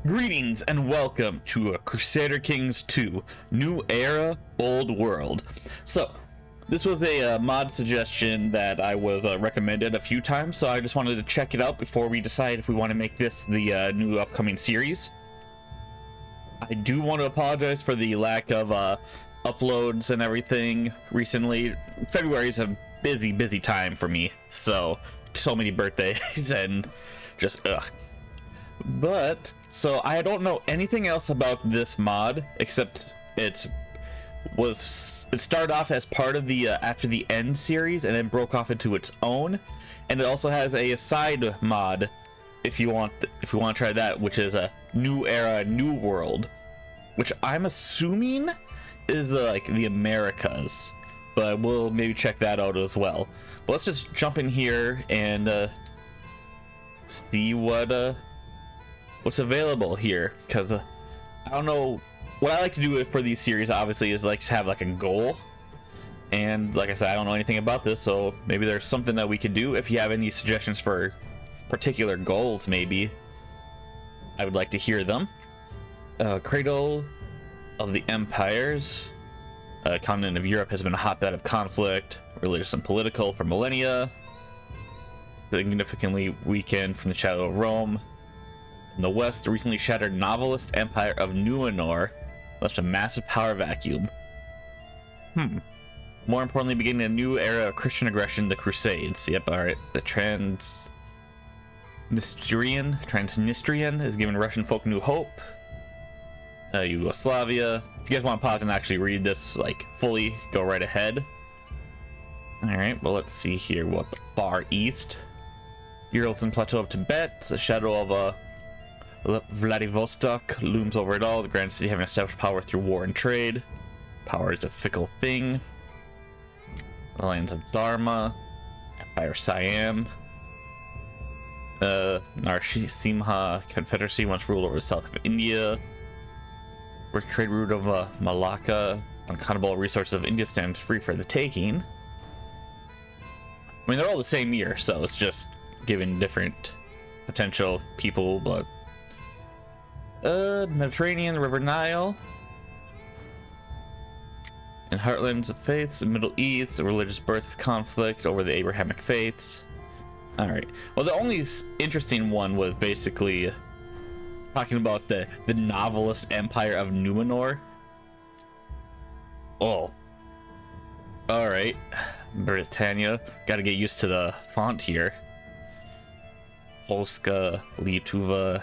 Greetings and welcome to Crusader Kings 2 New Era Old World. So this was a mod suggestion that I was recommended a few times, so I just wanted to check it out before we decide if we want to make this the new upcoming series. I do want to apologize for the lack of uploads and everything recently. February is a busy time for me, so many birthdays and just ugh. But so I don't know anything else about this mod except it started off as part of the After the End series and then broke off into its own, and it also has a side mod if you want to try that, which is a New Era New World, which I'm assuming is like the Americas, but we'll maybe check that out as well. But let's just jump in here and see what's available here, because I don't know. What I like to do for these series obviously is like to have like a goal, and like I said, I don't know anything about this, so maybe there's something that we could do. If you have any suggestions for particular goals, maybe I would like to hear them. Cradle of the Empires. Continent of Europe has been a hotbed of conflict, religious and political, for millennia. Significantly weakened from the shadow of Rome. In the west, the recently shattered novelist empire of Numenor left a massive power vacuum. More importantly, beginning a new era of Christian aggression, the Crusades. Yep, alright. The Transnistrian is giving Russian folk new hope. Yugoslavia. If you guys want to pause and actually read this like fully, go right ahead. Alright, well, let's see here. What the Far East? Urals and Plateau of Tibet. The shadow of Vladivostok looms over it all. The grand city having established power through war and trade. Power is a fickle thing. The lands of Dharma. Empire Siam. Narsimha Confederacy once ruled over the south of India. Rich trade route of Malacca. Uncountable resources of India stands free for the taking. I mean, they're all the same year, so it's just giving different potential people, but Mediterranean, the River Nile, and heartlands of faiths, the Middle East, the religious birth of conflict over the Abrahamic faiths. All right. Well, the only interesting one was basically talking about the novelist empire of Numenor. Oh. All right. Britannia. Got to get used to the font here. Polska, Lietuva,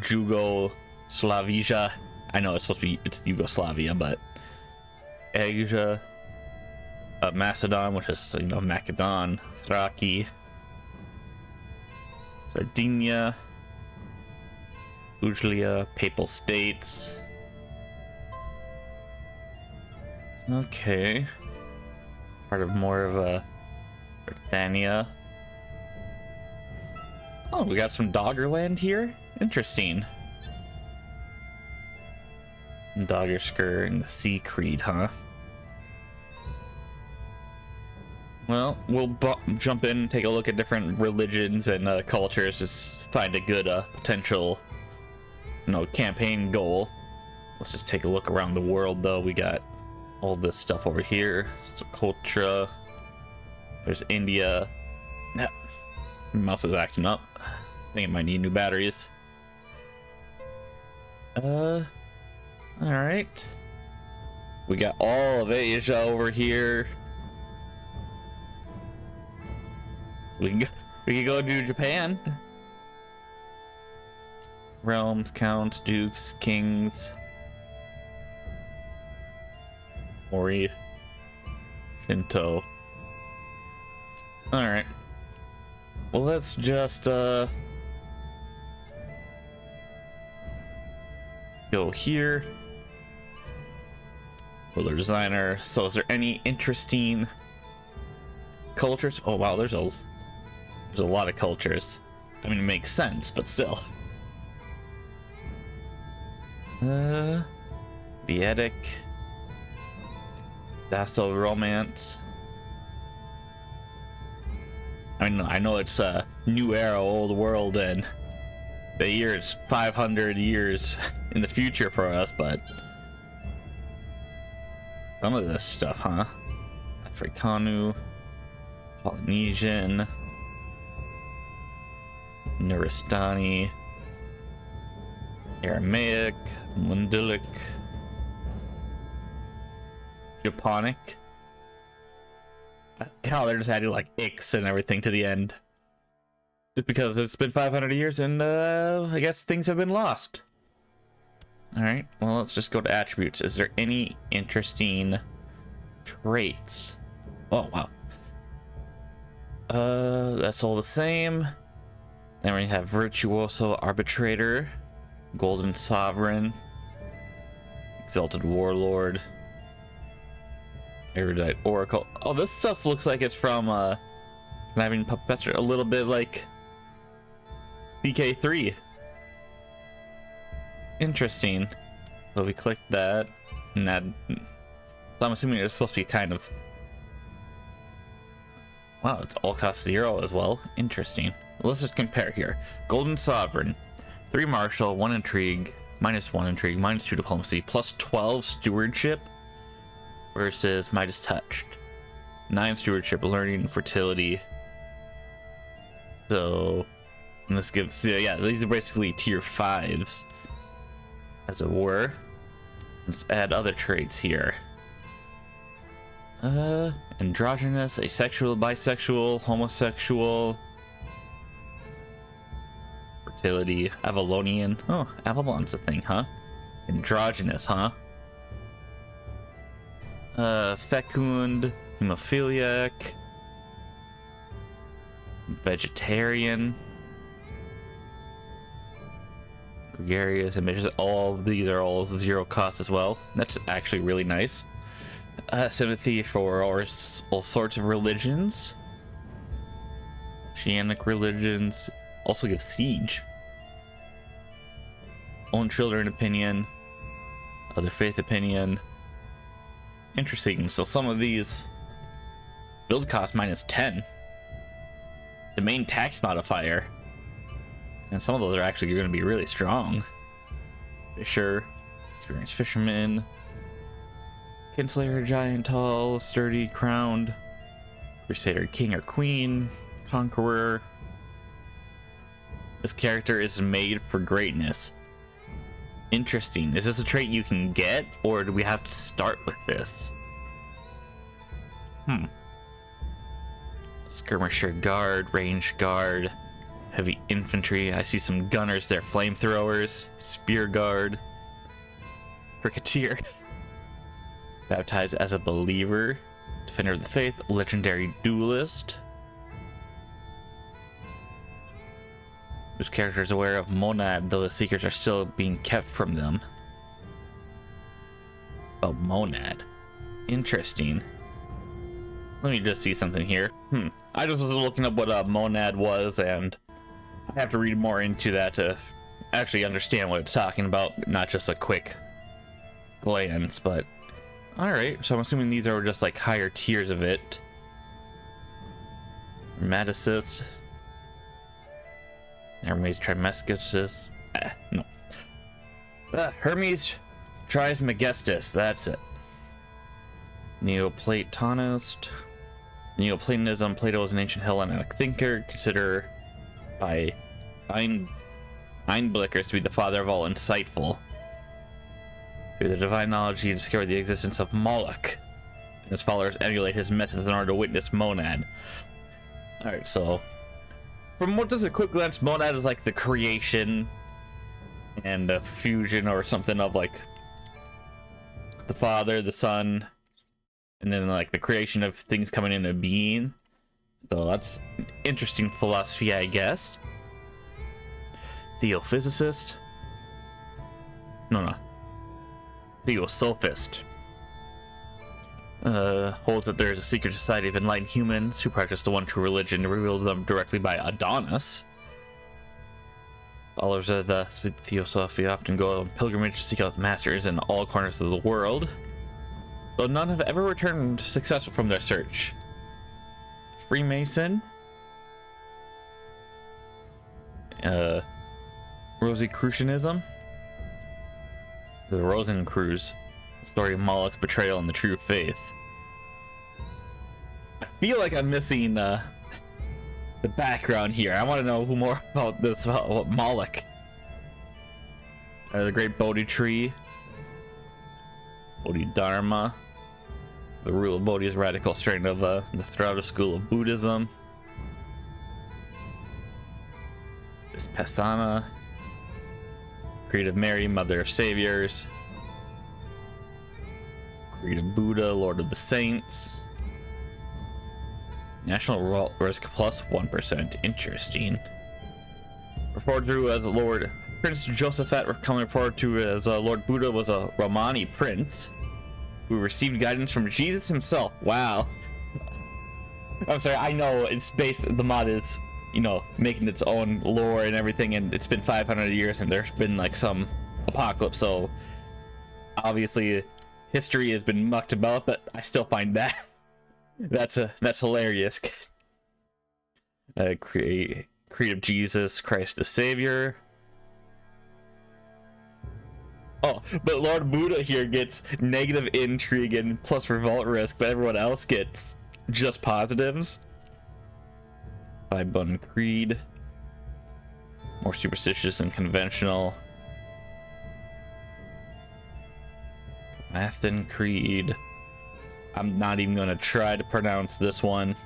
Jugoslavia. I know it's Yugoslavia, but Asia, Macedon, which is Macedon, Thraki, Sardinia, Ujlia, Papal States. Okay, part of more of a Britannia. Oh, we got some Doggerland here. Interesting. Doggersker and the Sea Creed, huh? Well, we'll jump in and take a look at different religions and cultures. Just find a good potential, campaign goal. Let's just take a look around the world, though. We got all this stuff over here. So culture. There's India. Yeah. Mouse is acting up. I think it might need new batteries. All right. We got all of Asia over here. So we can go to Japan. Realms, counts, dukes, kings. Mori. Shinto. All right. Well, let's just go here. Ruler designer. So is there any interesting cultures? Oh wow, there's a lot of cultures. I mean, it makes sense, but still. Vedic, Vassal Romance. I mean, I know it's a new era, old world, and the year is 500 years in the future for us, but some of this stuff, huh? Afrikaanu, Polynesian, Nuristani, Aramaic, Mundilic, Japonic. Hell, they're just adding like icks and everything to the end. Just because it's been 500 years and I guess things have been lost. Alright, well, let's just go to attributes. Is there any interesting traits? Oh, wow. That's all the same. Then we have Virtuoso Arbitrator, Golden Sovereign, Exalted Warlord, Erudite Oracle. Oh, this stuff looks like it's from Conniving Puppetster, a little bit like CK3. Interesting. So we click that, and that. So I'm assuming it's supposed to be kind of. Wow, it's all cost 0 as well. Interesting. Let's just compare here. Golden Sovereign, 3 Martial, 1 Intrigue, -1 Intrigue, -2 Diplomacy, +12 Stewardship, versus Midas Touched, 9 Stewardship, Learning, Fertility. So, and this gives, yeah, these are basically tier 5s, as it were. Let's add other traits here. Androgynous, asexual, bisexual, homosexual, fertility, Avalonian. Oh, Avalon's a thing, huh? Androgynous, huh? Fecund, hemophiliac, vegetarian, gregarious, ambitious. All of these are all 0 cost as well. That's actually really nice. Sympathy for all sorts of religions. Oceanic religions. Also give siege. Own children opinion. Other faith opinion. Interesting. So some of these build cost -10. The main tax modifier. And some of those are actually going to be really strong. Fisher. Experienced fisherman. Kinslayer, giant, tall, sturdy, crowned. Crusader, king or queen. Conqueror. This character is made for greatness. Interesting. Is this a trait you can get, or do we have to start with this? Skirmisher guard, range guard, heavy infantry. I see some gunners there, flamethrowers, spear guard, cricketeer. Baptized as a believer, defender of the faith, legendary duelist. This character is aware of Monad, though the secrets are still being kept from them. Oh, Monad. Interesting. Let me just see something here. I just was looking up what a Monad was, and I have to read more into that to actually understand what it's talking about, not just a quick glance, but... Alright, so I'm assuming these are just like higher tiers of it. Maticist. Hermes Trismegistus. No. Hermes Trismegistus, that's it. Neoplatonist. Neoplatonism. Plato is an ancient Hellenic thinker, considered by Einblickers to be the father of all insightful. Through the divine knowledge, he discovered the existence of Moloch, and his followers emulate his methods in order to witness Monad. Alright, so from what does a quick glance, Monad is like the creation and a fusion or something of like the Father, the Son, and then like the creation of things coming into being. So that's an interesting philosophy, I guess. Theophysicist. No. Theosophist. Holds that there is a secret society of enlightened humans who practice the one true religion revealed to them directly by Adonis. Followers of the Theosophy often go on pilgrimage to seek out the masters in all corners of the world, though none have ever returned successful from their search. Freemason. Rosicrucianism. The Rosencruz, the story of Moloch's betrayal and the true faith. I feel like I'm missing the background here. I want to know more about this, about Moloch. The great Bodhi tree. Bodhidharma. The rule of Bodhi is radical strain of the Theravada school of Buddhism. Vipassana. Creed of Mary, Mother of Saviors. Creed of Buddha, Lord of the Saints. National risk plus 1%. Interesting. Referred to as Lord Prince Josephat, coming referred to as Lord Buddha, was a Romani prince who received guidance from Jesus himself. Wow. I'm sorry, I know it's based, the mod is, you know, making its own lore and everything, and it's been 500 years and there's been like some apocalypse, so obviously history has been mucked about, but I still find that that's hilarious. Creed of Jesus Christ the Savior. Oh, but Lord Buddha here gets negative intrigue and plus revolt risk, but everyone else gets just positives. Five Bun Creed. More superstitious and conventional. Mathan Creed. I'm not even gonna try to pronounce this one.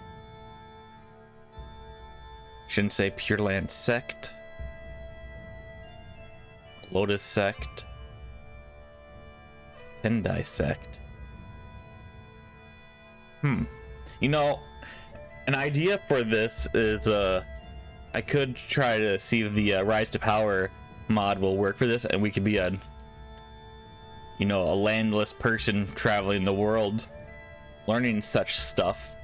Shouldn't say Pure Land Sect. Lotus Sect. Tendai Sect. You know, an idea for this is I could try to see if the Rise to Power mod will work for this, and we could be a, you know, a landless person traveling the world learning such stuff.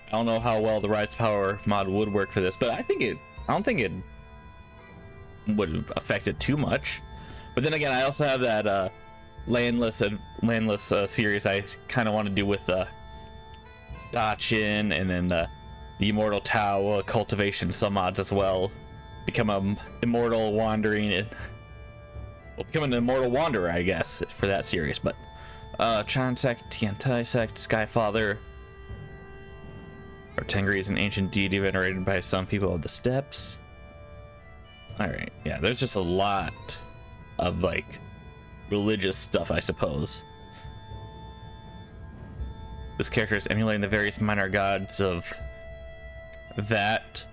I don't know how well the Rise to Power mod would work for this, but I don't think it would affect it too much. But then again, I also have that landless series I kind of want to do with Dachin, and then the Immortal Tau cultivation some mods as well. Become an immortal wandering, well, become an immortal wanderer, I guess, for that series. But Chan Sect, Tiantai Sect, Skyfather. Or Tengri is an ancient deity venerated by some people of the steppes. Alright, yeah, there's just a lot of like religious stuff, I suppose. This character is emulating the various minor gods of that,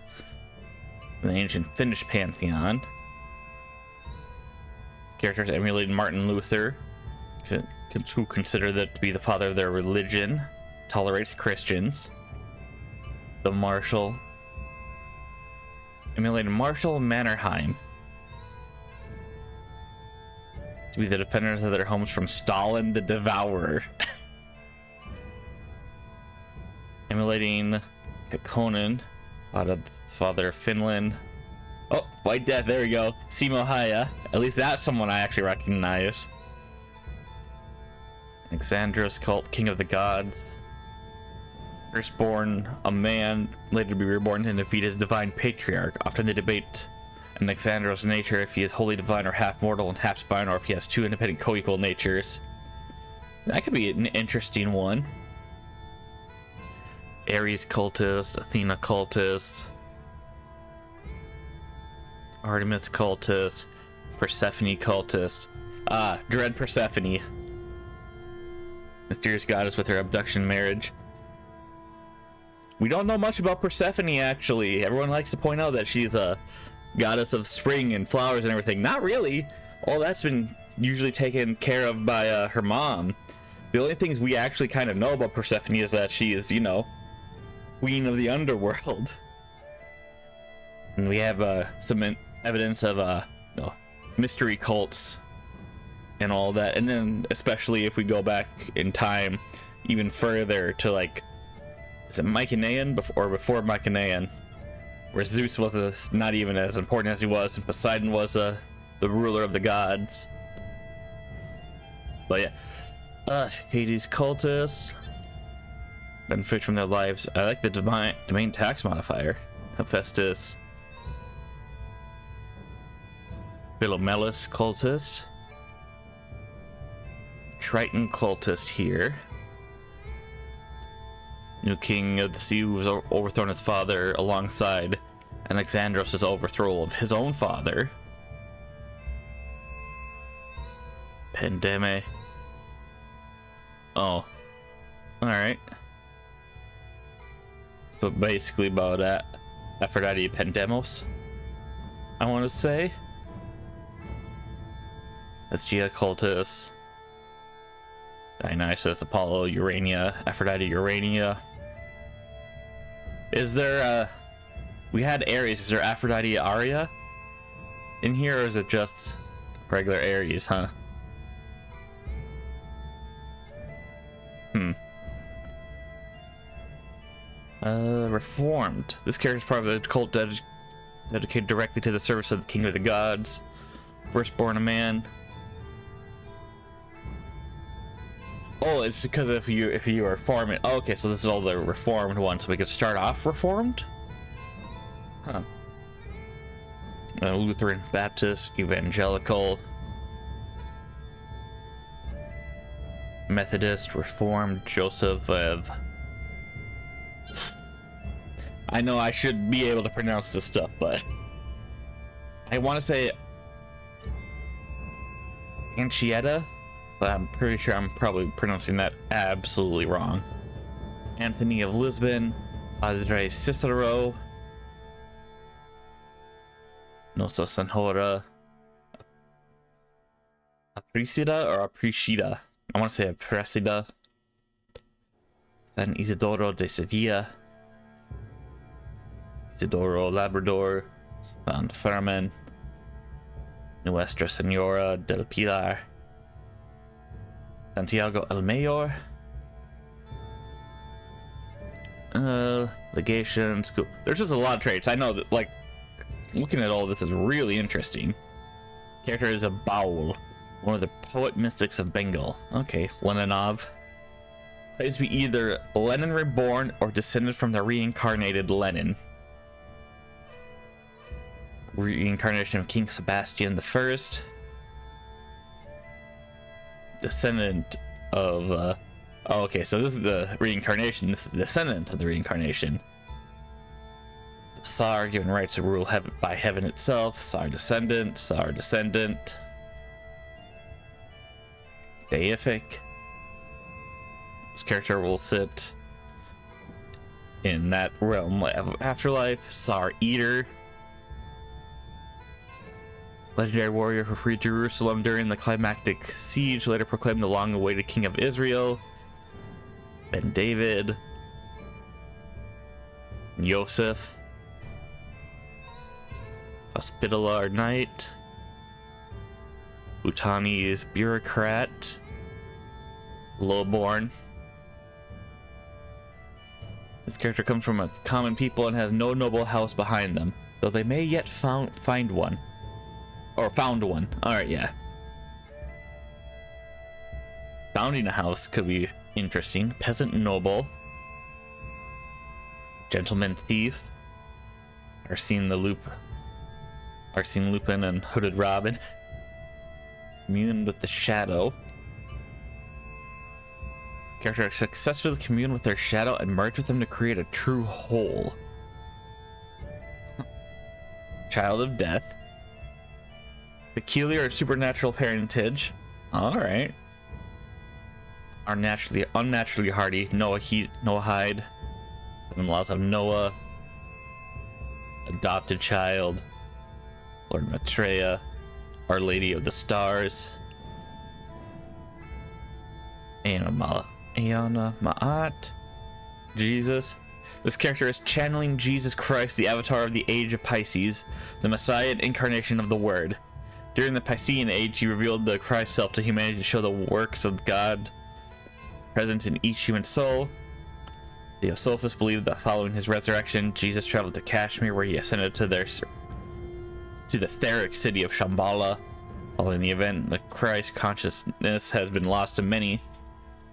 the ancient Finnish pantheon. This character is emulating Martin Luther, who consider that to be the father of their religion, tolerates Christians. The Marshal, emulating Marshal Mannerheim, to be the defenders of their homes from Stalin the Devourer. Emulating Kekkonen, father of Finland. Oh, White Death, there we go. Simo Haya, at least that's someone I actually recognize. Alexandros cult, king of the gods. Firstborn, a man, later to be reborn and defeat his divine patriarch. Often they debate Alexandros' nature, if he is wholly divine or half mortal and half divine, or if he has two independent co-equal natures. That could be an interesting one. Ares cultist, Athena cultist, Artemis cultist, Persephone cultist. Dread Persephone. Mysterious goddess with her abduction marriage. We don't know much about Persephone, actually. Everyone likes to point out that she's a goddess of spring and flowers and everything. Not really. All that's been usually taken care of by her mom. The only things we actually kind of know about Persephone is that she is, you know, queen of the underworld. And we have some evidence of you know, mystery cults and all that. And then especially if we go back in time even further to, like, is it Mycenaean or before Mycenaean, where Zeus was not even as important as he was, and Poseidon was the ruler of the gods. But yeah, Hades cultist, benefit from their lives. I like the domain tax modifier. Hephaestus, Philomelus cultist. Triton cultist here. New king of the sea who was overthrown his father alongside Alexandros' overthrow of his own father. Pandeme. Oh. Alright. So basically about Aphrodite Pandemos, I want to say. That's Gia cultist. Dionysus, Apollo, Urania, Aphrodite, Urania. Is there we had Ares, is there Aphrodite Aria in here, or is it just regular Ares, huh? Reformed. This character is part of a cult dedicated directly to the service of the king of the gods. Firstborn of man. Oh, it's because if you are reforming. Oh, okay, so this is all the reformed ones. So we could start off reformed. Huh. Lutheran, Baptist, Evangelical, Methodist, Reformed, Joseph of. I know I should be able to pronounce this stuff, but I want to say Anchieta, but I'm pretty sure I'm probably pronouncing that absolutely wrong. Anthony of Lisbon, Padre Cicero, Nossa Senhora Aprecida or Aprecida? I want to say Aprecida. San Isidoro de Sevilla, Isidoro Labrador, San Fermin, Nuestra Senora del Pilar, Santiago el Mayor, legation, school. There's just a lot of traits. I know that, like, looking at all this is really interesting. Character is a Baul, one of the poet mystics of Bengal. Okay, Leninov. Claims to be either Lenin reborn or descended from the reincarnated Lenin. Reincarnation of King Sebastian I. Descendant of oh, okay, so this is the reincarnation, this is the descendant of the reincarnation. The Tsar, given rights to rule by heaven itself. Tsar descendant. Deific. This character will sit in that realm of afterlife. Tsar Eater. Legendary warrior who freed Jerusalem during the climactic siege, later proclaimed the long-awaited king of Israel. Ben David. Yosef. Hospitaller Knight. Bhutanese bureaucrat. Lowborn. This character comes from a common people and has no noble house behind them, though they may yet find one. Or found one. Alright, yeah. Founding a house could be interesting. Peasant noble. Gentleman thief. Arsene Lupin and Hooded Robin. Commune with the shadow. Characters successfully commune with their shadow and merge with them to create a true whole. Child of death. Peculiar or supernatural parentage. Alright. Are unnaturally hardy. Noahide. 7 Laws of Noah. Adopted child. Lord Maitreya. Our Lady of the Stars. Aeona Ma'at. Jesus. This character is channeling Jesus Christ, the avatar of the age of Pisces, the Messiah and incarnation of the Word. During the Piscean age, he revealed the Christ self to humanity to show the works of God present in each human soul. The Theosophists believe that following his resurrection, Jesus traveled to Kashmir, where he ascended to the etheric city of Shambhala. Following the event, the Christ consciousness has been lost to many.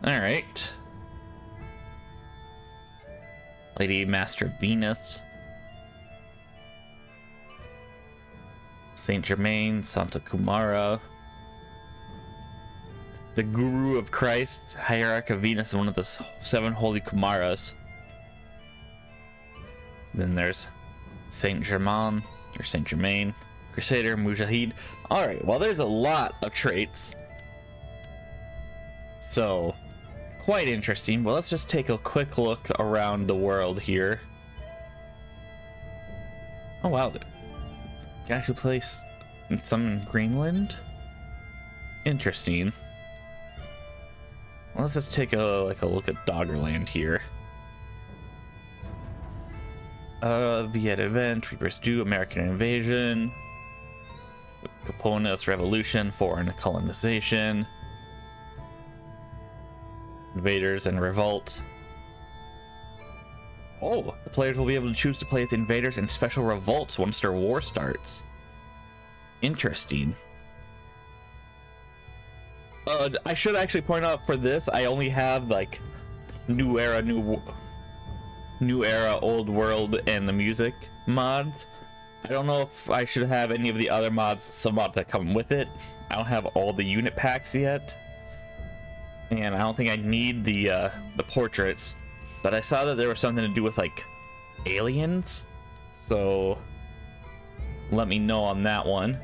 Alright. Lady Master Venus. Saint Germain, Santa Kumara, the Guru of Christ, Hierarch of Venus, and one of the 7 holy Kumaras. Then there's Saint Germain, or Saint Germain, Crusader, Mujahid. Alright, well, there's a lot of traits. So, quite interesting. Well, let's just take a quick look around the world here. Oh, wow. You can actually place some in Greenland? Interesting. Well, let's just take a look at Doggerland here. Viet event, Reapers Due, American invasion, Capone's revolution, foreign colonization, invaders and revolt. Oh, the players will be able to choose to play as invaders and special revolts once their war starts. Interesting. I should actually point out for this, I only have like new era, old world, and the music mods. I don't know if I should have any of the other mods, some mods that come with it. I don't have all the unit packs yet, and I don't think I need the portraits. But I saw that there was something to do with like aliens, so let me know on that one.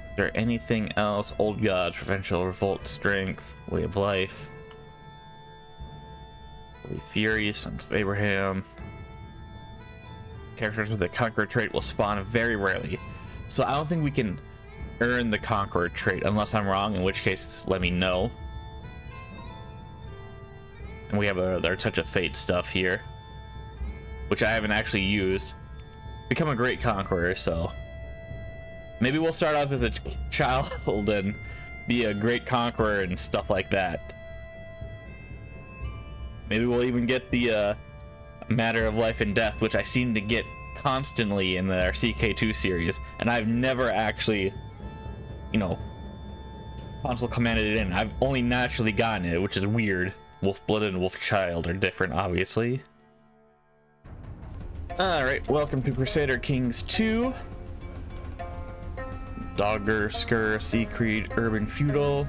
Is there anything else? Old gods, provincial revolt, strength, way of life, holy fury, sons of Abraham. Characters with a conqueror trait will spawn very rarely, so I don't think we can earn the conqueror trait unless I'm wrong, in which case let me know. And we have our Touch of Fate stuff here, which I haven't actually used. Become a great conqueror, so maybe we'll start off as a child and be a great conqueror and stuff like that. Maybe we'll even get the Matter of Life and Death, which I seem to get constantly in our CK2 series, and I've never actually, console commanded it in. I've only naturally gotten it, which is weird. Wolf-blooded and Wolf-child are different, obviously. Alright, welcome to Crusader Kings 2. Dogger, Skur, Sea Creed, Urban Feudal.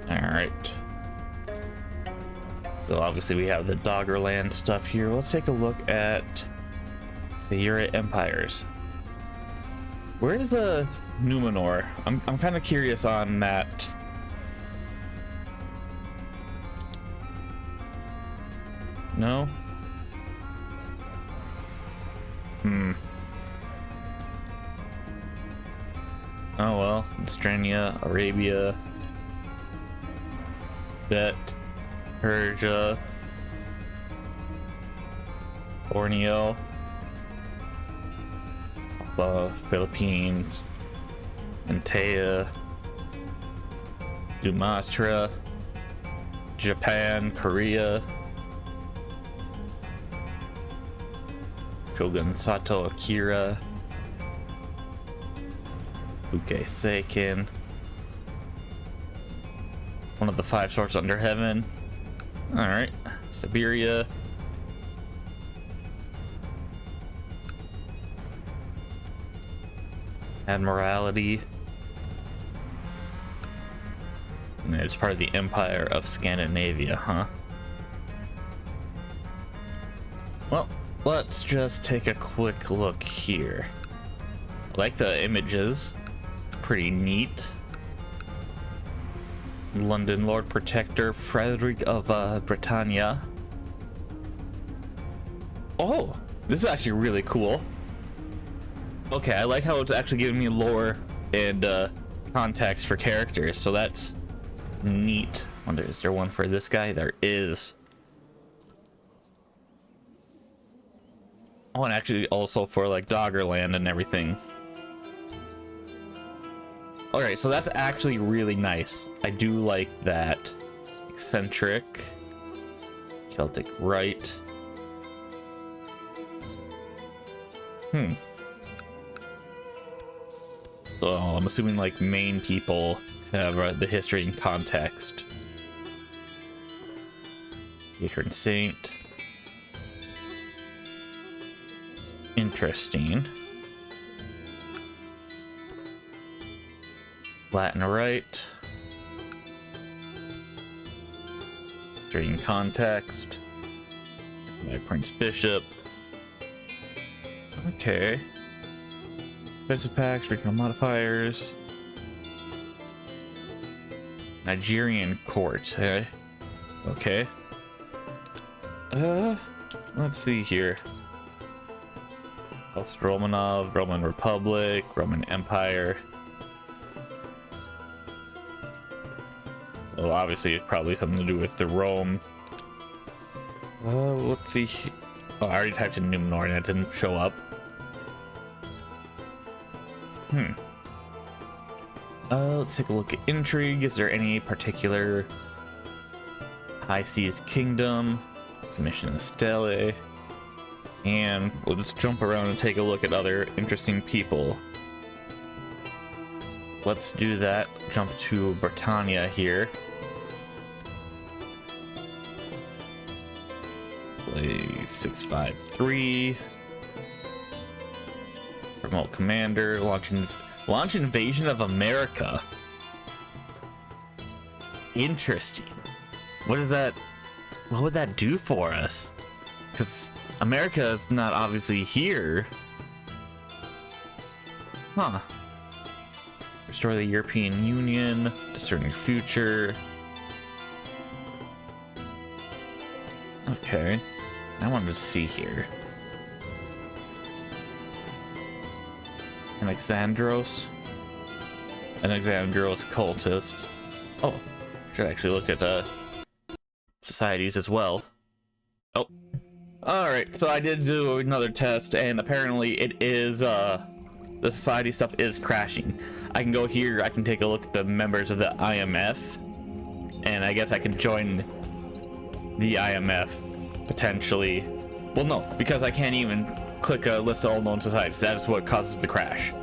Alright. So obviously we have the Doggerland stuff here. Let's take a look at the Ura Empires. Where is Numenor? I'm kind of curious on that. No? Oh well, Estrania, Arabia, Bet, Persia, Borneo, Philippines, Antea, Sumatra, Japan, Korea, Shogun Sato Akira, Uke Seiken, one of the 5 swords under heaven. Alright, Siberia, Admiralty, and it's part of the Empire of Scandinavia, huh? Well, let's just take a quick look here. I like the images. It's pretty neat. London Lord Protector Frederick of Britannia. Oh, this is actually really cool. Okay, I like how it's actually giving me lore and context for characters, so that's neat. Wonder, is there one for this guy? There is. Oh, and actually also for like Doggerland and everything. Alright, so that's actually really nice. I do like that. Eccentric. Celtic Rite. So I'm assuming like main people have the history and context. Patron Saint. Interesting. Latin Rite. Straight in context. My Prince Bishop. Okay. Defensive packs, regional modifiers. Nigerian court, eh? Okay. Let's see here. Romanov, Roman Republic, Roman Empire. Well, obviously it's probably something to do with the Rome. Let's see. Oh, I already typed in Numenor and it didn't show up. Let's take a look at intrigue. Is there any particular High Seas Kingdom? Commission Stele. And we'll just jump around and take a look at other interesting people. Let's do that. Jump to Britannia here. Play 653. Remote commander. Launch invasion of America. Interesting. What is that? What would that do for us? Because America is not obviously here. Huh. Restore the European Union. Discerning future. Okay. I wanted to see here. Alexandros cultist. Oh, should actually look at societies as well. Oh, all right. So I did do another test, and apparently it is the society stuff is crashing. I can go here. I can take a look at the members of the IMF, and I guess I can join the IMF potentially. Well, no, because I can't even click a list of all known societies. That is what causes the crash.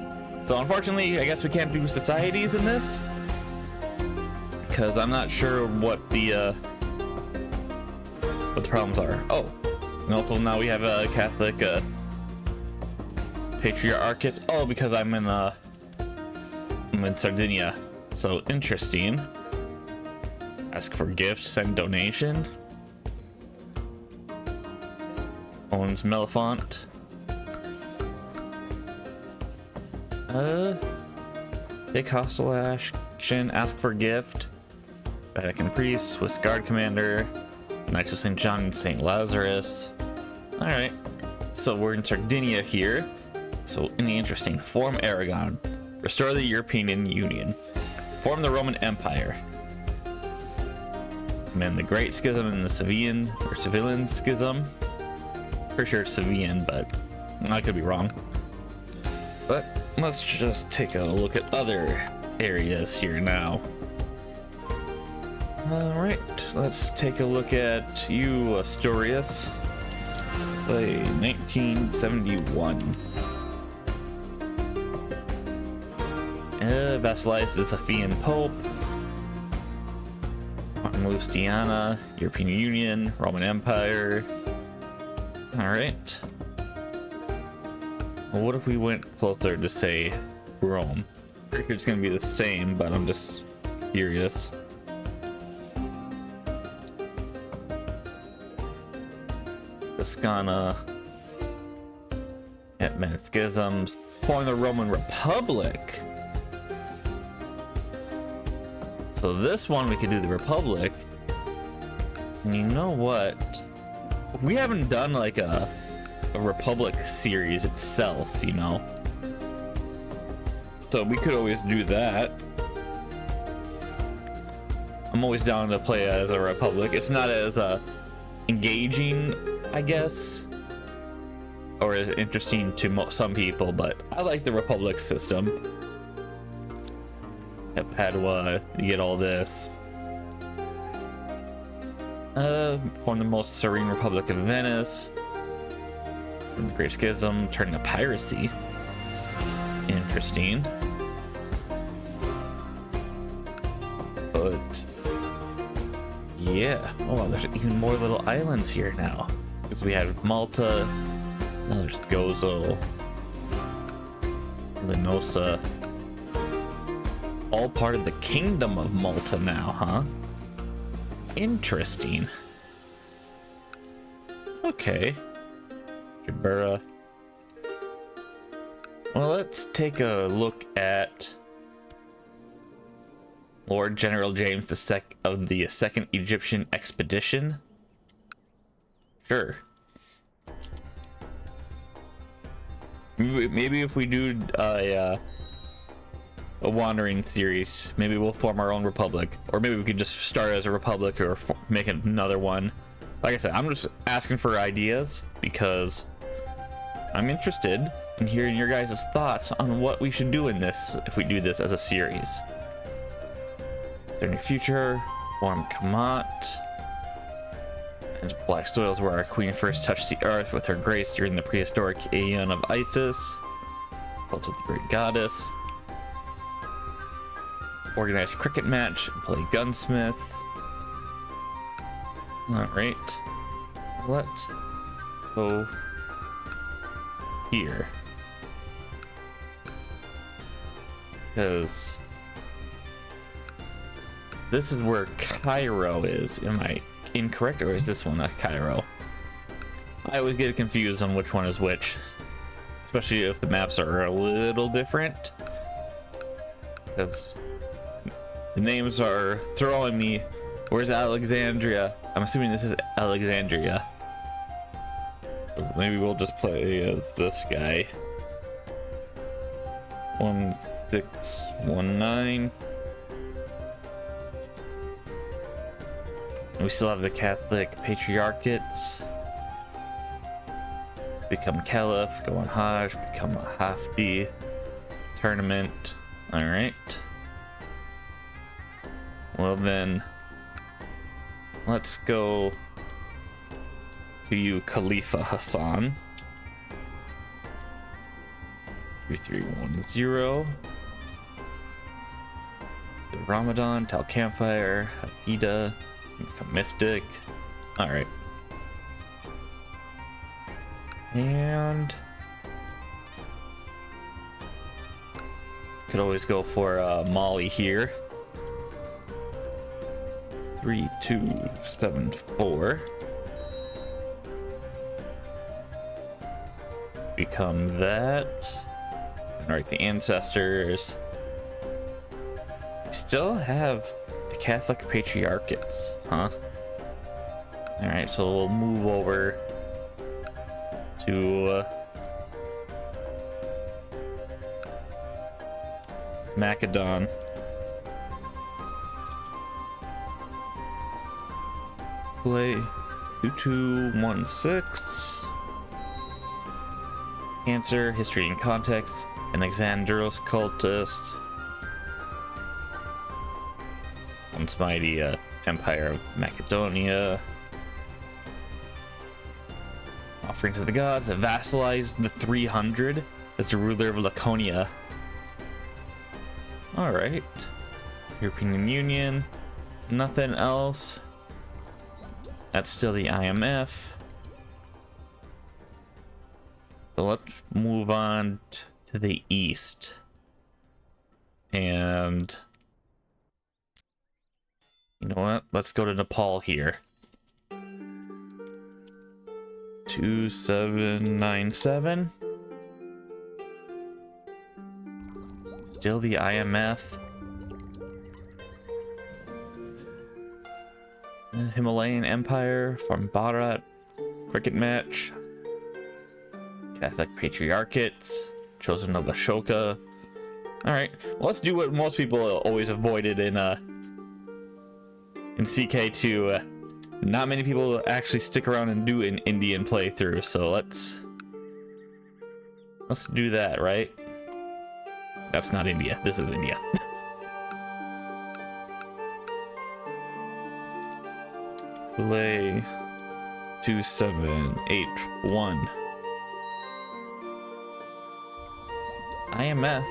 So unfortunately, I guess we can't do societies in this, because I'm not sure what the problems are. Oh, and also now we have a Catholic patriarchate. Oh, because I'm in Sardinia. So interesting. Ask for gift, send donation. Owns Melifont. Take hostile action, ask for gift. Vatican priest, Swiss guard commander, Knights of St. John and St. Lazarus. Alright, so we're in Sardinia here. So, any interesting. Form Aragon. Restore the European Union. Form the Roman Empire. Command the Great Schism and the Sevillian Schism. Pretty sure it's Sevillian, but I could be wrong. But let's just take a look at other areas here now. Alright, let's take a look at you, Asturias. Play 1971. Vassalized the Sophian Pope. Lustiana, European Union, Roman Empire. Alright. Well, what if we went closer to, say, Rome? I think it's gonna be the same, but I'm just curious. Toscana. Hetman Schisms. Form the Roman Republic. So this one we could do the Republic. And you know what? We haven't done like a Republic series itself, you know. So we could always do that. I'm always down to play as a Republic. It's not as engaging, I guess, or as interesting to some people, but I like the Republic system. At Padua, you get all this. Form the most serene Republic of Venice. The Great Schism, turning to piracy. Interesting. But yeah, oh, there's even more little islands here now, because we have Malta, Oh, there's Gozo, Linosa. All part of the Kingdom of Malta now, huh? Interesting. Okay. Jabura. Well, let's take a look at Lord General James of the Second Egyptian Expedition. Sure. Maybe if we do a wandering series, maybe we'll form our own republic, or maybe we could just start as a republic or make another one. Like I said, I'm just asking for ideas because I'm interested in hearing your guys' thoughts on what we should do in this if we do this as a series. Is there any future? Form Kamat. And black soils where our queen first touched the earth with her grace during the prehistoric aeon of Isis. Cult of the great goddess. Organized cricket match. Play gunsmith. Alright. Let's go here. Because this is where Cairo is. Am I incorrect, or is this one a Cairo? I always get confused on which one is which, especially if the maps are a little different, because the names are throwing me. Where's Alexandria? I'm assuming this is Alexandria. So maybe we'll just play as this guy. 1619. We still have the Catholic Patriarchates. Become Caliph, go on Hajj, become a Hafti. Tournament. Alright. Well then, let's go to you, Khalifa Hassan. 3310. The Ramadan, Tal Campfire, Hafida, become Mystic. Alright. And could always go for Molly here. 3274. Become that. Alright, the ancestors. We still have the Catholic Patriarchates, huh? Alright, so we'll move over to Macedon. Play 2216. Answer, history and context, Alexandros cultist. Once mighty Empire of Macedonia. Offering to the gods, vassalized the 300. That's the ruler of Laconia. Alright. European Union. Nothing else. That's still the IMF. So let's move on to the east. And you know what? Let's go to Nepal here. 2797. Still the IMF. Himalayan Empire from Bharat. Cricket match. Catholic Patriarchates. Chosen of Ashoka. Alright, well, let's do what most people always avoided in CK2. Not many people actually stick around and do an Indian playthrough, so let's do that, right? That's not India. This is India. Play 2781. IMF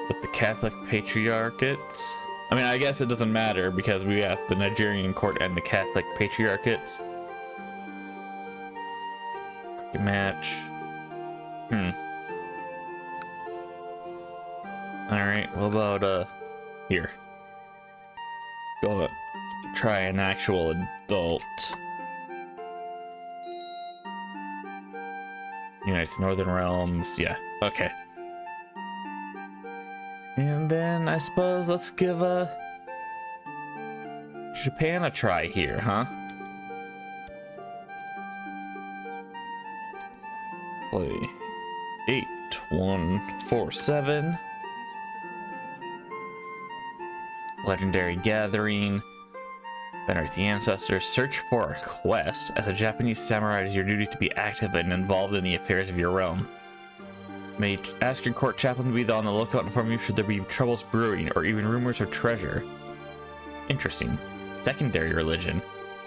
with the Catholic Patriarchates. I mean, I guess it doesn't matter because we have the Nigerian court and the Catholic Patriarchates. Match. Alright, what about, here. Go try an actual adult. United Northern Realms, yeah, okay. And then I suppose let's give Japan a try here, huh? Play 8147. Legendary Gathering. Venerate the ancestors. Search for a quest. As a Japanese samurai, it is your duty to be active and involved in the affairs of your realm. May ask your court chaplain to be on the lookout and inform you should there be troubles brewing or even rumors of treasure. Interesting. Secondary religion.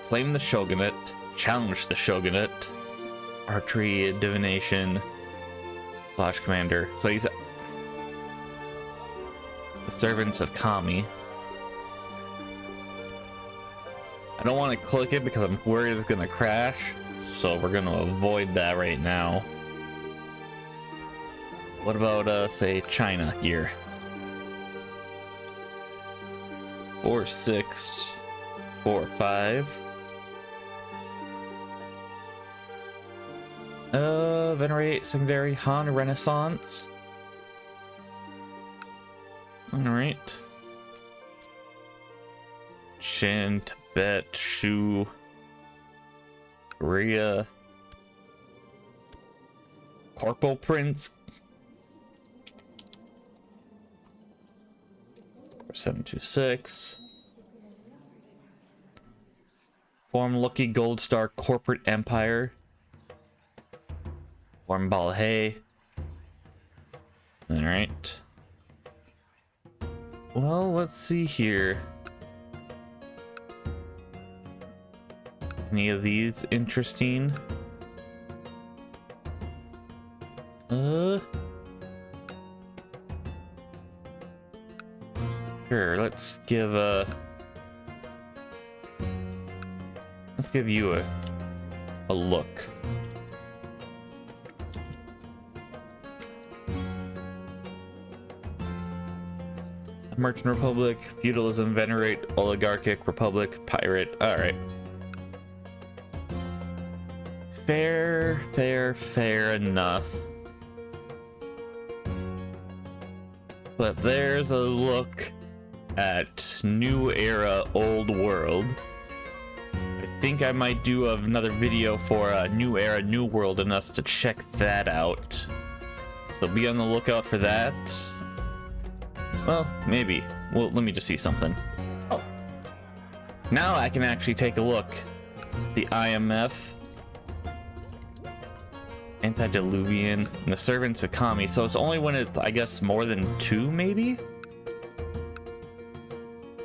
Claim the shogunate. Challenge the shogunate. Archery, divination. Lodge commander. So he's the servants of Kami. I don't want to click it because I'm worried it's gonna crash, so we're gonna avoid that right now. What about say China here? 4645. Venerate secondary Han Renaissance. Alright. Shin, Tibet, Shu, Korea, Corporal Prince, 726, Form Lucky Gold Star Corporate Empire, Form Balhae. All right. Well, let's see here. Any of these interesting? Sure, let's give you a look. Merchant Republic, Feudalism, Venerate, Oligarchic, Republic, Pirate. Alright. Fair enough. But there's a look at New Era, Old World. I think I might do another video for New Era, New World and us to check that out. So be on the lookout for that. Well, maybe. Well, let me just see something. Oh. Now I can actually take a look. The IMF. Antediluvian. And the Servants of Kami. So it's only when it's, I guess, more than 2, maybe?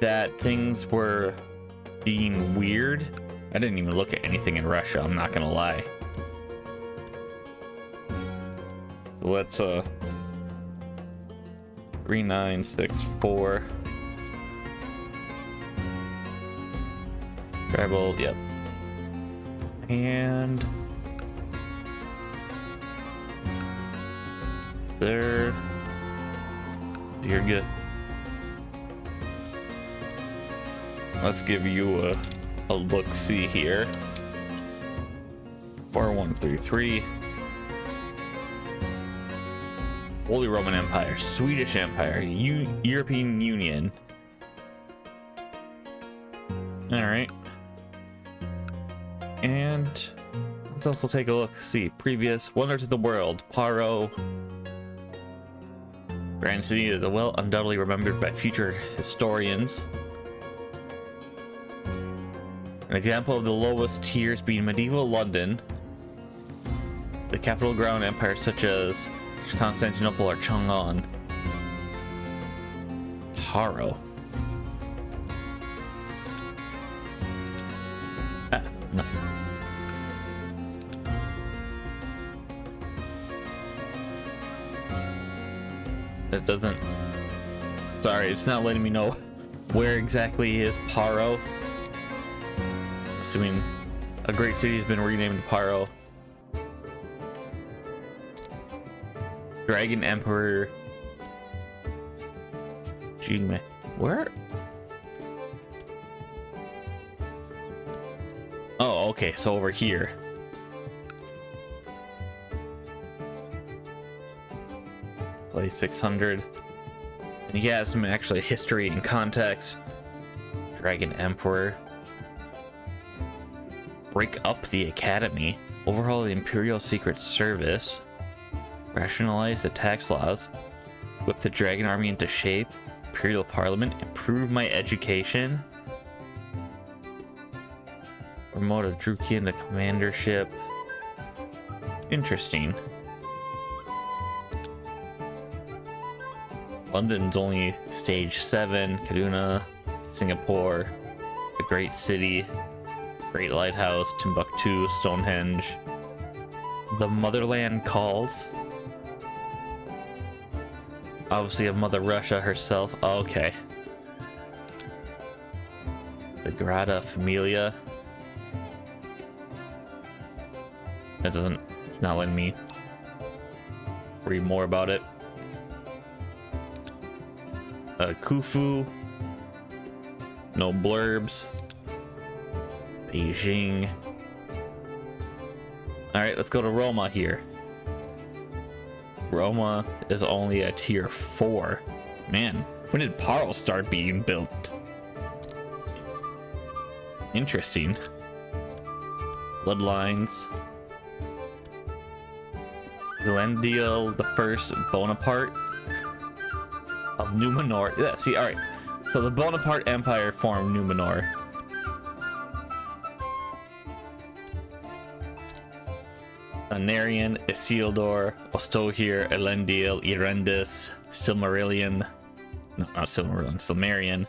That things were being weird. I didn't even look at anything in Russia, I'm not gonna lie. So let's, 3964. Tribal, yep. And there. You're good. Let's give you a look-see here. 4133. Holy Roman Empire, Swedish Empire, European Union. Alright. And let's also take a look. See, previous Wonders of the World, Paro. Grand City of the Well, undoubtedly remembered by future historians. An example of the lowest tiers being medieval London, the capital ground empires such as Constantinople or Chang'an. Paro. No. It doesn't. Sorry, it's not letting me know where exactly is Paro. Assuming a great city has been renamed Paro. Dragon Emperor. Jigme. Where? Oh, okay, so over here. Play 600. And he has some actually history and context. Dragon Emperor. Break up the academy. Overhaul the Imperial Secret Service. Rationalize the tax laws. Whip the dragon army into shape. Imperial Parliament. Improve my education. Promote a Drukian to commandership. Interesting. London's only stage 7. Kaduna, Singapore, the Great City, Great Lighthouse, Timbuktu, Stonehenge. The Motherland Calls. Obviously of Mother Russia herself. Oh, okay. The Grada Familia. That doesn't, it's not letting me read more about it. Khufu. No blurbs. Beijing. Alright, let's go to Roma here. Roma is only a tier 4. Man, when did Parl start being built? Interesting. Bloodlines. Glendale the First Bonaparte of Numenor. Yeah, see, alright. So the Bonaparte Empire formed Numenor. Anarian, Isildur, Ostohir, Elendil, Erendis, Silmarillion. No, not Silmarillion, Silmarian.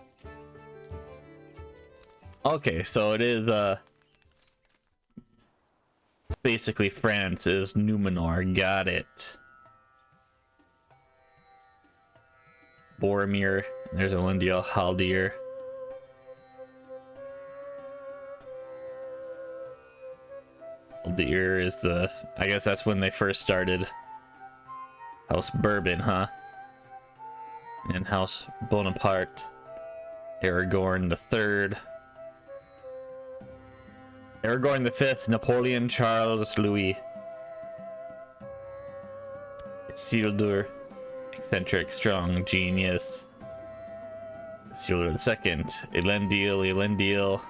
Okay, so it is basically France is Numenor. Got it. Boromir, there's Elendil, Haldir. Haldir is the, I guess that's when they first started. House Bourbon, huh? And House Bonaparte. Aragorn the Third. Aragorn the Fifth, Napoleon, Charles, Louis. Isildur, eccentric, strong, genius. Isildur the Second, Elendil.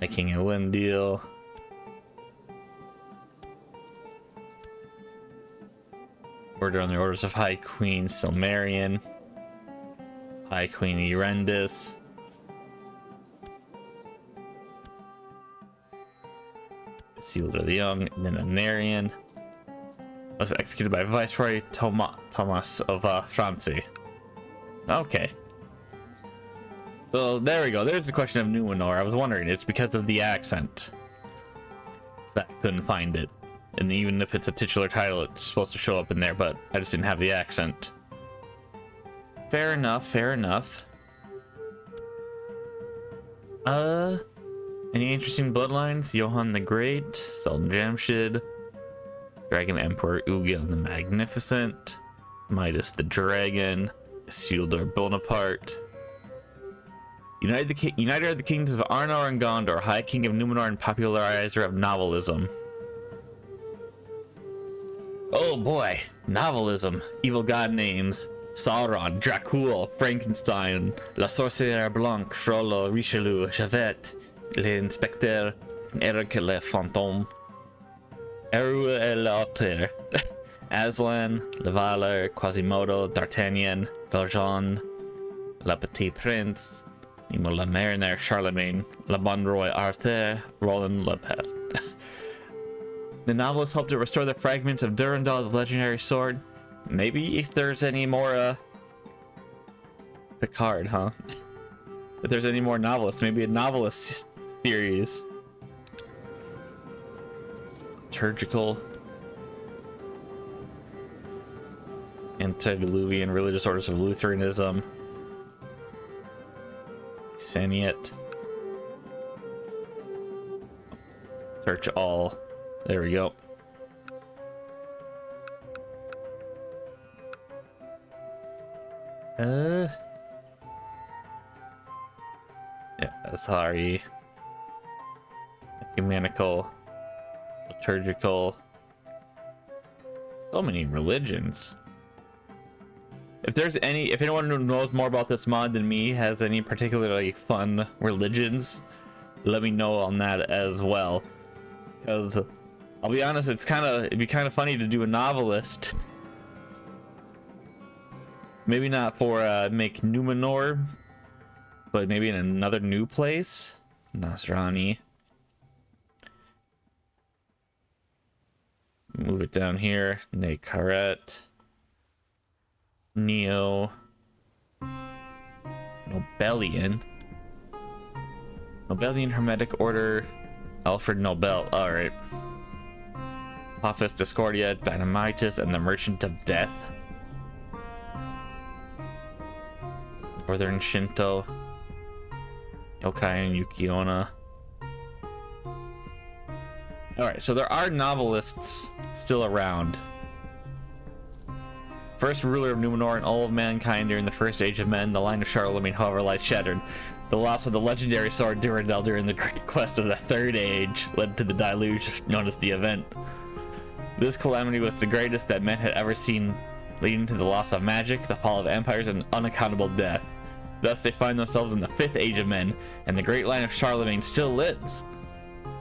High King Elendil. Order on the Orders of High Queen Silmarian. High Queen Erendis. Isildur the Young, and then Anarian. Was executed by Viceroy Thomas of France. Okay. So there we go. There's the question of Numenor. I was wondering, it's because of the accent that I couldn't find it. And even if it's a titular title, it's supposed to show up in there, but I just didn't have the accent. Fair enough, fair enough. Any interesting bloodlines? Johann the Great, Sultan Jamshid, Dragon Emperor Ugil the Magnificent, Midas the Dragon, Isildur Bonaparte. Uniter of the Kingdoms of Arnor and Gondor, High King of Numenor and popularizer of novelism. Oh boy, novelism. Evil god names. Sauron, Dracul, Frankenstein, La Sorcière Blanche, Frollo, Richelieu, Javert, L'Inspecteur, Eric le Fantôme, Eru et l'Auteur, Aslan, Le Valor, Quasimodo, D'Artagnan, Valjean, Le Petit Prince, Nemo le Mariner, Charlemagne, Le Bon Roi Arthur, Roland Le Pet. The novelist helped to restore the fragments of Durandal, the legendary sword. Maybe if there's any more, Picard, huh? If there's any more novelists, maybe a novelist series. Liturgical. Antediluvian religious orders of Lutheranism. Saniet. Search all. There we go. Yeah, sorry. Ecumenical, liturgical. So many religions. If anyone who knows more about this mod than me has any particularly fun religions, let me know on that as well. Because I'll be honest, it'd be kind of funny to do a novelist. Maybe not for make Numenor, but maybe in another new place. Nasrani. Move it down here. Nekaret. Neo. Nobelian. Nobelian Hermetic Order. Alfred Nobel. Alright. Apophis Discordia, Dynamitus, and the Merchant of Death. Northern Shinto. Yokai and Yukiona. Alright, so there are novelists still around. First ruler of Numenor and all of mankind during the first age of men, the line of Charlemagne, however, lies shattered. The loss of the legendary sword Durandal during the great quest of the Third Age led to the deluge known as the Event. This calamity was the greatest that men had ever seen, leading to the loss of magic, the fall of empires, and unaccountable death. Thus they find themselves in the Fifth Age of Men, and the great line of Charlemagne still lives.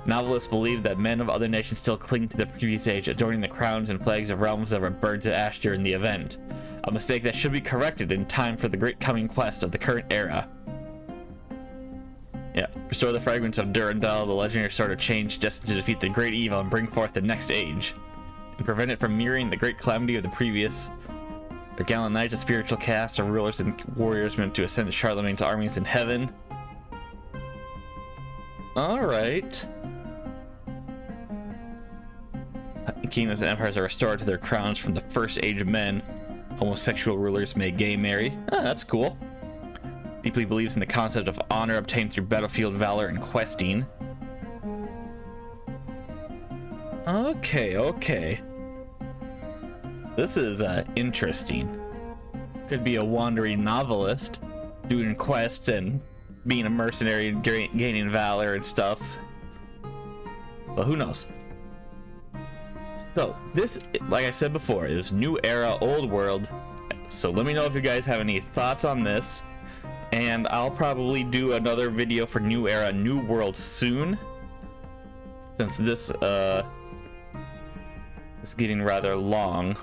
Novelists believe that men of other nations still cling to the previous age, adorning the crowns and flags of realms that were burned to ash during the event. A mistake that should be corrected in time for the great coming quest of the current era. Yeah, restore the fragments of Durandal, the legendary sword of change, destined to defeat the great evil and bring forth the next age, and prevent it from mirroring the great calamity of the previous. Their gallant knights, a spiritual caste of rulers and warriors meant to ascend Charlemagne's armies in heaven. Alright. Kingdoms and empires are restored to their crowns from the first age of men. Homosexual rulers may gay marry. Ah, that's cool. Deeply believes in the concept of honor obtained through battlefield valor and questing. Okay. This is interesting. Could be a wandering novelist doing quests and being a mercenary and gaining valor and stuff. But who knows? So this, like I said before, is New Era, Old World. So let me know if you guys have any thoughts on this. And I'll probably do another video for New Era, New World soon. Since this is getting rather long.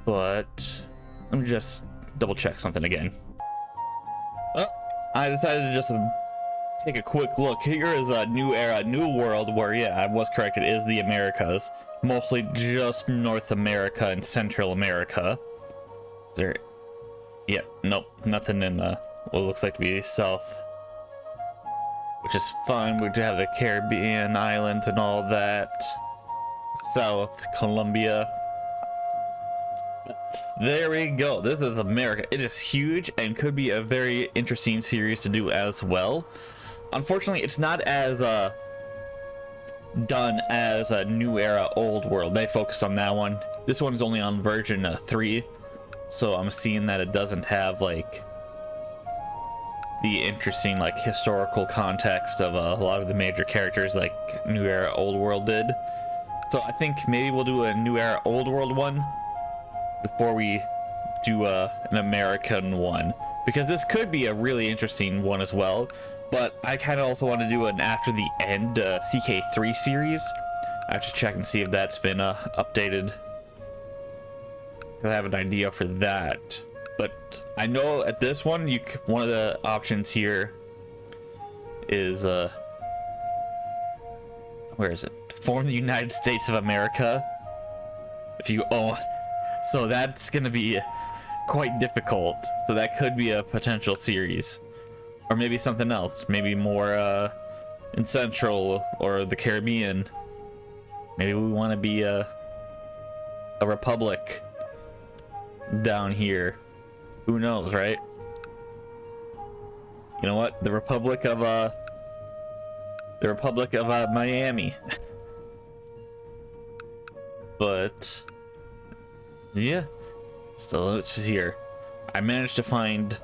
But let me just double check something again. Oh, I decided to just take a quick look. Here is a New Era, New World, where, yeah, I was correct, it is the Americas. Mostly just North America and Central America. Is there... Yeah, nope, nothing in what looks like to be South. Which is fun, we do have the Caribbean islands and all that. South, Colombia. There we go, this is America. It is huge and could be a very interesting series to do as well. Unfortunately, it's not as done as a New Era, Old World. They focused on that one. This one is only on version 3. So I'm seeing that it doesn't have like the interesting like historical context of a lot of the major characters like New Era, Old World did. So I think maybe we'll do a New Era, Old World one before we do an American one, because this could be a really interesting one as well. But I kind of also want to do an After the End CK3 series. I have to check and see if that's been updated. I have an idea for that, but I know at this one, one of the options here is where is it? Form the United States of America. If you so that's gonna be quite difficult. So that could be a potential series, or maybe something else. Maybe more in Central or the Caribbean. Maybe we want to be a republic down here. Who knows, right? You know what? The Republic of the Republic of Miami. But yeah, so it's here. I managed to find,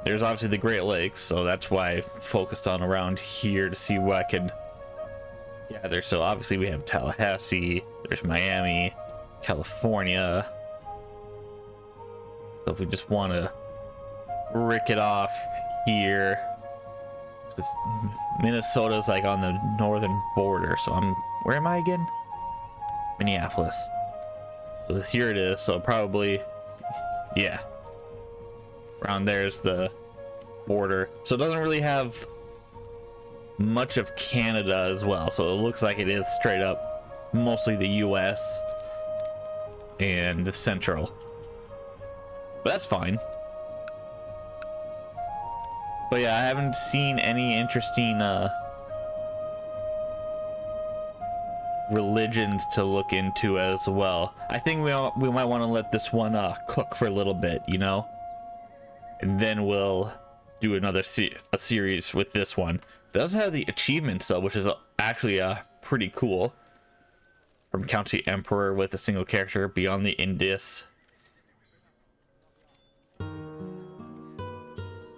there's obviously the Great Lakes, so that's why I focused on around here to see what I could gather. So obviously we have Tallahassee, there's Miami, California. So if we just want to rick it off here, this Minnesota's like on the northern border, so where am I again? Minneapolis. So here it is. So probably, yeah, around there's the border. So it doesn't really have much of Canada as well, so it looks like it is straight up mostly the US and the central, but that's fine. But yeah, I haven't seen any interesting religions to look into as well. I think we might want to let this one cook for a little bit, you know, and then we'll do another series with this one. It does have the achievements though, which is actually pretty cool. From County Emperor with a single character, Beyond the Indus.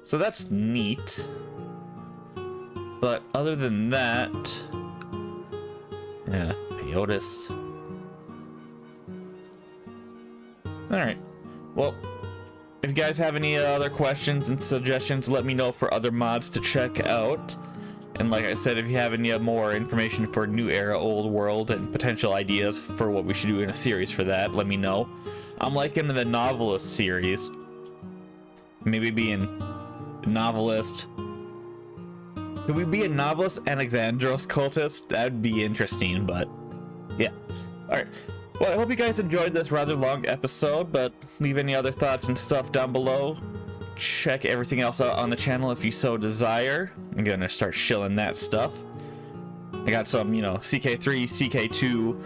So that's neat. But other than that, yeah, Peyotis. Alright, well, if you guys have any other questions and suggestions, let me know for other mods to check out. And like I said, if you have any more information for New Era, Old World, and potential ideas for what we should do in a series for that, let me know. I'm liking the novelist series. Maybe being a novelist. Could we be a novelist Alexandros cultist? That'd be interesting, but yeah. Alright. Well, I hope you guys enjoyed this rather long episode, but leave any other thoughts and stuff down below. Check everything else out on the channel if you so desire. I'm gonna start shilling that stuff. I got some, you know, CK3, CK2,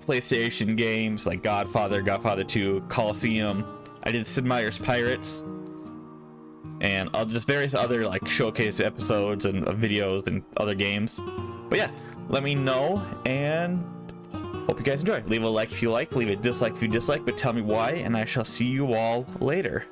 PlayStation games like Godfather, Godfather 2, Coliseum. I did Sid Meier's Pirates. And just various other like showcase episodes and videos and other games. But yeah, let me know and hope you guys enjoy. Leave a like if you like, leave a dislike if you dislike, but tell me why, and I shall see you all later.